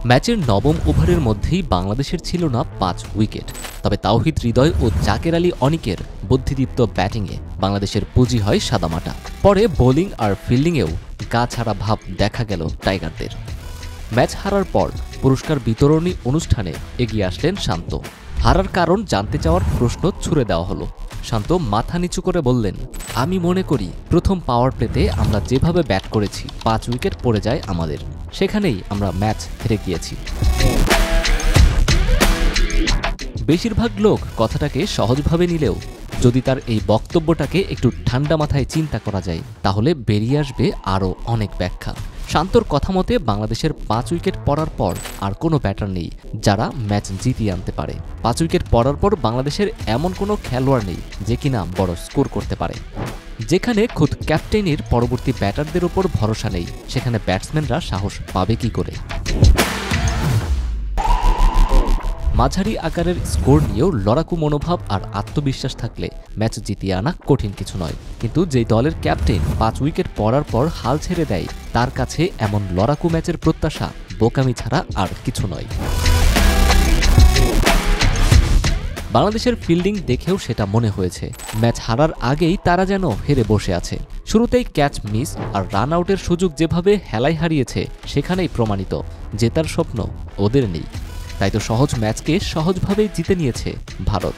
ম্যাচের নবম ওভারের মধ্যেই বাংলাদেশের ছিল না ৫ উইকেট। তবে তাওহিদ হৃদয় ও জাকের আলী অনিকের বুদ্ধিদীপ্ত ব্যাটিংয়ে বাংলাদেশের পুঁজি হয় সাদামাটা। পরে বোলিং আর ফিল্ডিংয়েও গা ছাড়া ভাব দেখা গেল টাইগারদের। ম্যাচ হারার পর পুরস্কার বিতরণী অনুষ্ঠানে এগিয়ে আসলেন শান্ত। হারার কারণ জানতে চাওয়ার প্রশ্ন ছুড়ে দেওয়া হলো। শান্ত মাথা নিচু করে বললেন, আমি মনে করি প্রথম পাওয়ার প্লেতে আমরা যেভাবে ব্যাট করেছি ৫ উইকেট পড়ে যায় আমাদের, সেখানেই আমরা ম্যাচ হেরে গিয়েছি। বেশিরভাগ লোক কথাটাকে সহজভাবে নিলেও যদি তার এই বক্তব্যটাকে একটু ঠান্ডা মাথায় চিন্তা করা যায় তাহলে বেরিয়ে আসবে আরও অনেক ব্যাখ্যা। শান্তর কথা মতে বাংলাদেশের ৫ উইকেট পড়ার পর আর কোনো ব্যাটার নেই যারা ম্যাচ জিতিয়ে আনতে পারে। ৫ উইকেট পড়ার পর বাংলাদেশের এমন কোনো খেলোয়াড় নেই যে কিনা বড় স্কোর করতে পারে। যেখানে খুদ ক্যাপ্টেনের পরবর্তী ব্যাটারদের ওপর ভরসা নেই, সেখানে ব্যাটসম্যানরা সাহস পাবে কি করে? মাঝারি আকারের স্কোর নিয়েও লড়াকু মনোভাব আর আত্মবিশ্বাস থাকলে ম্যাচ জিতিয়ে আনা কঠিন কিছু নয়। কিন্তু যেই দলের ক্যাপ্টেন ৫ উইকেট পড়ার পর হাল ছেড়ে দেয়, তার কাছে এমন লড়াকু ম্যাচের প্রত্যাশা বোকামি ছাড়া আর কিছু নয়। বাংলাদেশের ফিল্ডিং দেখেও সেটা মনে হয়েছে। ম্যাচ হারার আগেই তারা যেন হেরে বসে আছে। শুরুতেই ক্যাচ মিস আর রান আউটের সুযোগ যেভাবে হেলায় হারিয়েছে, সেখানেই প্রমাণিত জেতার স্বপ্ন ওদের নেই। তাই তো সহজ ম্যাচকে সহজভাবেই জিতে নিয়েছে ভারত।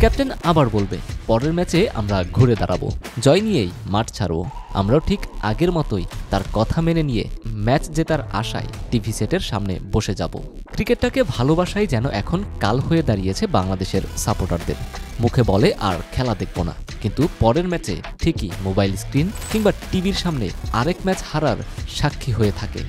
ক্যাপ্টেন আবার বলবে, পরের ম্যাচে আমরা ঘুরে দাঁড়াবো, জয় নিয়েই মাঠ ছাড়ব। আমরাও ঠিক আগের মতোই তার কথা মেনে নিয়ে ম্যাচ জেতার আশায় টিভি সেটের সামনে বসে যাব। ক্রিকেটটাকে ভালোবাসাই যেন এখন কাল হয়ে দাঁড়িয়েছে বাংলাদেশের সাপোর্টারদের। মুখে বলে আর খেলা দেখব না, কিন্তু পরের ম্যাচে ঠিকই মোবাইল স্ক্রিন কিংবা টিভির সামনে আরেক ম্যাচ হারার সাক্ষী হয়ে থাকে।